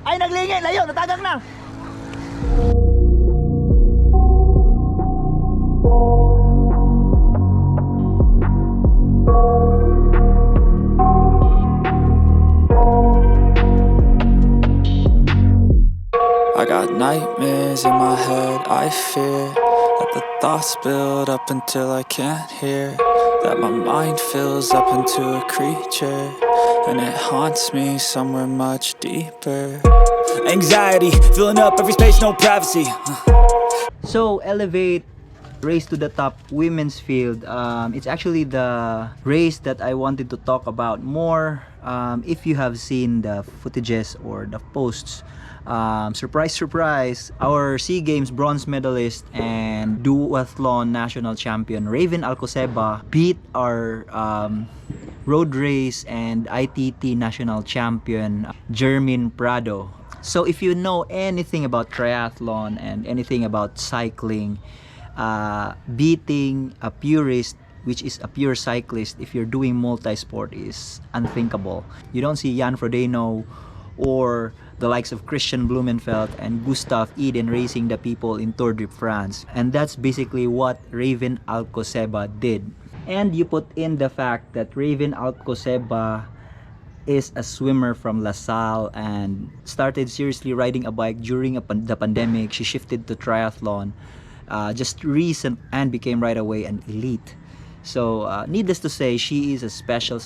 Ay, naglingi! Layo! Natagak na! I got nightmares in my head, I fear that the thoughts build up until I can't hear, that my mind fills up into a creature, and it haunts me somewhere much deeper. Anxiety, filling up every space, no privacy. So, Elevate Race to the Top women's field. It's actually the race that I wanted to talk about more. If you have seen the footages or the posts, surprise, surprise, our SEA Games bronze medalist and duathlon national champion Raven Alcoseba beat our road race and ITT national champion Jermyn Prado. So if you know anything about triathlon and anything about cycling, beating a purist, which is a pure cyclist, if you're doing multi-sport, is unthinkable. You don't see Jan Frodeno or the likes of Christian Blumenfeld and Gustav Iden racing the people in Tour de France. And that's basically what Raven Alcoseba did. And you put in the fact that Raven Alcoseba is a swimmer from LaSalle and started seriously riding a bike during the pandemic. She shifted to triathlon just recent and became right away an elite. So needless to say, she is a special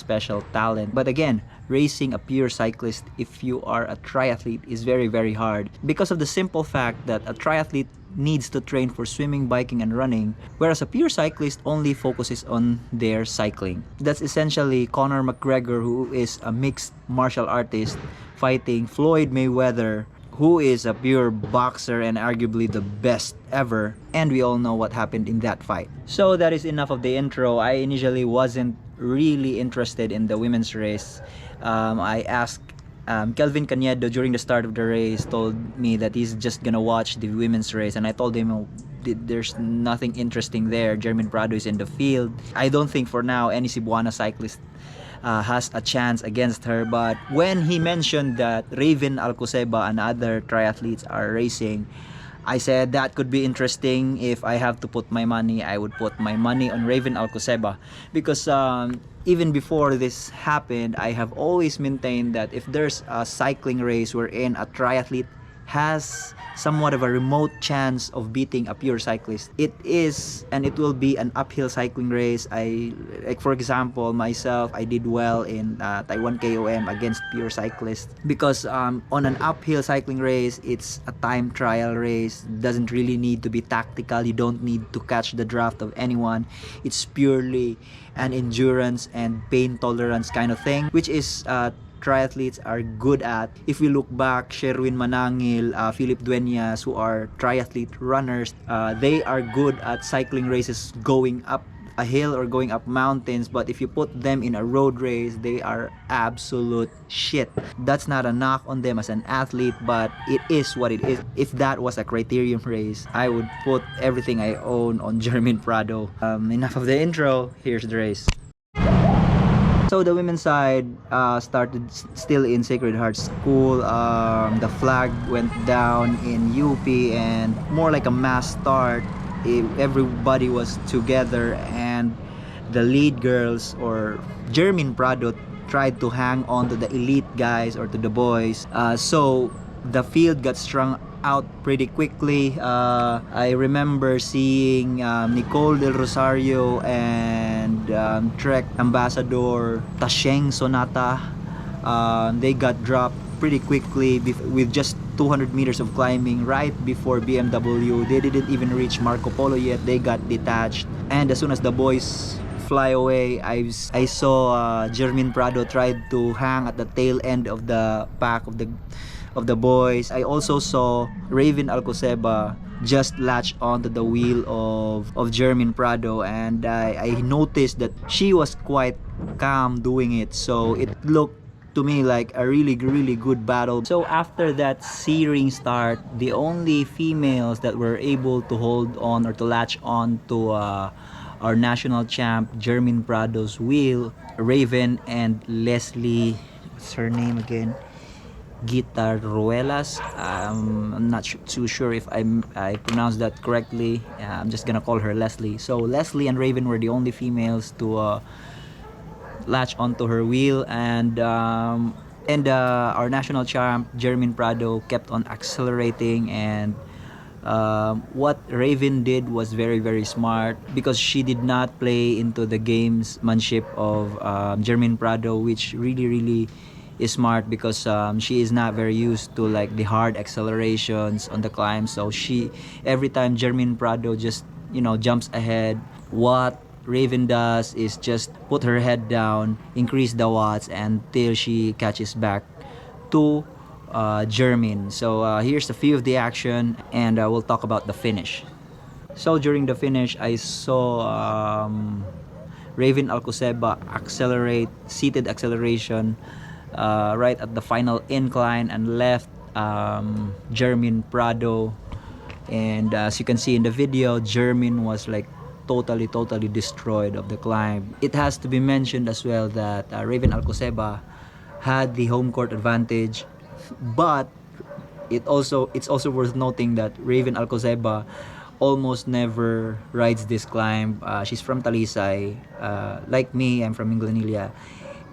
talent. But again, racing a pure cyclist if you are a triathlete is very hard, because of the simple fact that a triathlete needs to train for swimming, biking, and running, whereas a pure cyclist only focuses on their cycling. That's essentially Conor McGregor, who is a mixed martial artist, fighting Floyd Mayweather, who is a pure boxer and arguably the best ever, and we all know what happened in that fight. So that is enough of the intro. I initially wasn't really interested in the women's race. I asked Kelvin Canedo during the start of the race, told me that he's just gonna watch the women's race, and I told him, oh, there's nothing interesting there. Jermyn Prado is in the field. I don't think for now any Cebuana cyclist has a chance against her. But when he mentioned that Raven Alcoseba and other triathletes are racing, I said that could be interesting. If I have to put my money, I would put my money on Raven Alcoseba, because even before this happened, I have always maintained that if there's a cycling race wherein a triathlete has somewhat of a remote chance of beating a pure cyclist, it is and it will be an uphill cycling race. Like for example, myself, I did well in Taiwan KOM against pure cyclists, because on an uphill cycling race, it's a time trial race. Doesn't really need to be tactical. You don't need to catch the draft of anyone. It's purely an endurance and pain tolerance kind of thing, which is triathletes are good at. If we look back, Sherwin Manangil, Philip Dueñas, who are triathlete runners, they are good at cycling races going up a hill or going up mountains, but if you put them in a road race, they are absolute shit. That's not a knock on them as an athlete, but it is what it is. If that was a criterium race, I would put everything I own on Jermyn Prado. Enough of the intro, here's the race. So the women's side started still in Sacred Heart School. The flag went down in UP, and more like a mass start. Everybody was together, and the lead girls, or Jermyn Prado, tried to hang on to the elite guys or to the boys. So the field got strung out pretty quickly. I remember seeing Nicole Del Rosario and Trek Ambassador Tasheng Sonata. They got dropped pretty quickly with just 200 meters of climbing right before BMW. They didn't even reach Marco Polo yet. They got detached, and as soon as the boys fly away, I saw Jermyn Prado tried to hang at the tail end of the pack of the boys. I also saw Raven Alcoseba just latch onto the wheel of Jermyn Prado, and I noticed that she was quite calm doing it, so it looked to me like a really good battle. So after that searing start, the only females that were able to hold on or to latch on to our national champ Jermyn Prado's wheel, Raven and Leslie, what's her name again? Guitarruelas. I'm not too sure if I pronounced that correctly. I'm just gonna call her Leslie. So Leslie and Raven were the only females to latch onto her wheel, and our national champ Jermyn Prado kept on accelerating, and what Raven did was very very smart because she did not play into the gamesmanship of Jermyn Prado, which really really is smart because she is not very used to like the hard accelerations on the climb. So she, every time Jermyn Prado just jumps ahead, what Raven does is just put her head down, increase the watts until she catches back to Jermyn. So here's a few of the action, and we'll talk about the finish. So during the finish, I saw Raven Alcoseba accelerate, seated acceleration, right at the final incline, and left Jermyn Prado. And as you can see in the video, Jermyn was like totally destroyed of the climb. It has to be mentioned as well that Raven Alcoseba had the home court advantage, but it's also worth noting that Raven Alcoseba almost never rides this climb. She's from Talisay. Like me, I'm from Inglanilla.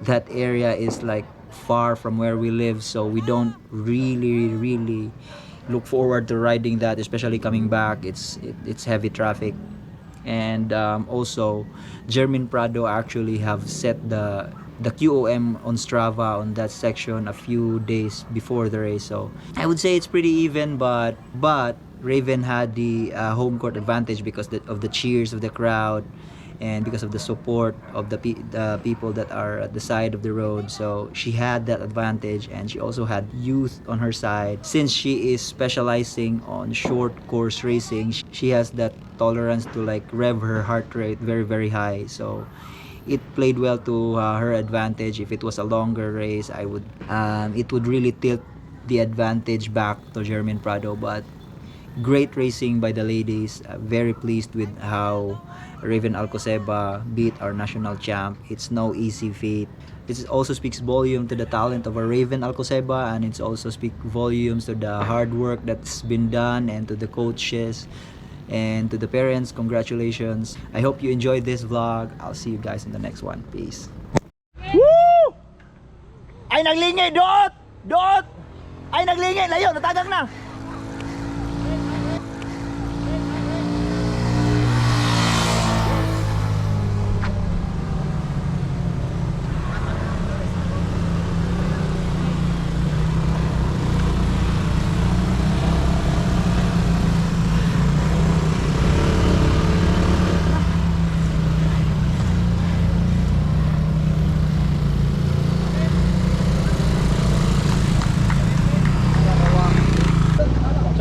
That area is like far from where we live, so we don't really look forward to riding that, especially coming back. It's heavy traffic. And also Jermyn Prado actually have set the QOM on Strava on that section a few days before the race, so I would say it's pretty even, but Raven had the home court advantage because of the cheers of the crowd and because of the support of the people that are at the side of the road. So she had that advantage, and she also had youth on her side. Since she is specializing on short course racing, she has that tolerance to like rev her heart rate very very high. So it played well to her advantage. If it was a longer race, it would really tilt the advantage back to Jermyn Prado. But great racing by the ladies. Very pleased with how Raven Alcoseba beat our national champ. It's no easy feat. This also speaks volume to the talent of our Raven Alcoseba, and it's also speaks volumes to the hard work that's been done, and to the coaches and to the parents. Congratulations. I hope you enjoyed this vlog. I'll see you guys in the next one. Peace. Woo! Ay naglingay, Dot! Dot! Ay naglingay, layo, natagang na.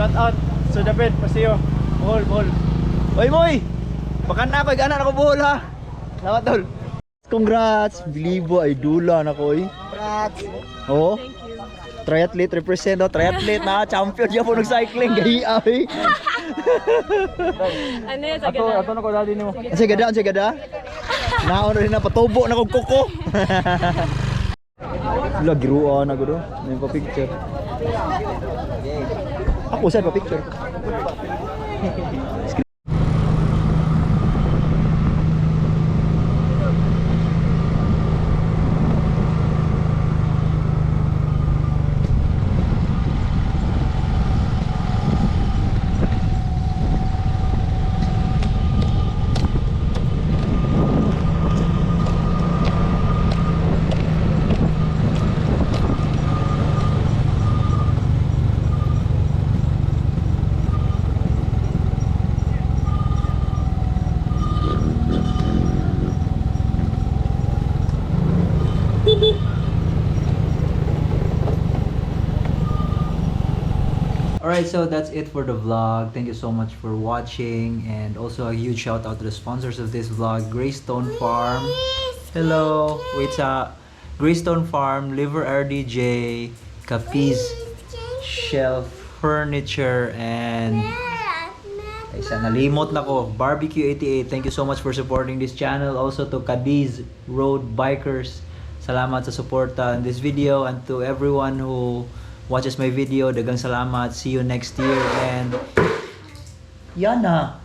Shout out Sir David, pasiyo. Buhol, buhol. Oy, moy! Baka na ako, gana ako buhol ha. Salamat, tol. Congrats! Bilibo, ay dula na ko, Congrats! Oo. Triathlete represent, triathlete na, champion siya po nag-cycling, gahiya, Ano yun, sagada? Ato na ko dali nimo. Ang sigada? Naon rin na, patubo na kong kuko. Sila, giruan na ko do. May pa-picture. Ako saan pa-picture? Alright, so that's it for the vlog. Thank you so much for watching, and also a huge shout out to the sponsors of this vlog, Greystone Farm. Hello, wait sa Greystone Farm, Liver RDJ, Capiz Shelf Furniture, and ay, sa nalimot na ko, Barbecue 88. Thank you so much for supporting this channel. Also to Cadiz Road Bikers, salamat sa suporta in this video, and to everyone who watches my video. Dagang salamat. See you next year. And yana.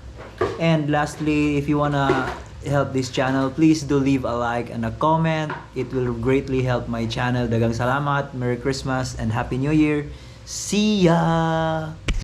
And lastly, if you wanna help this channel, please do leave a like and a comment. It will greatly help my channel. Dagang salamat. Merry Christmas and Happy New Year. See ya!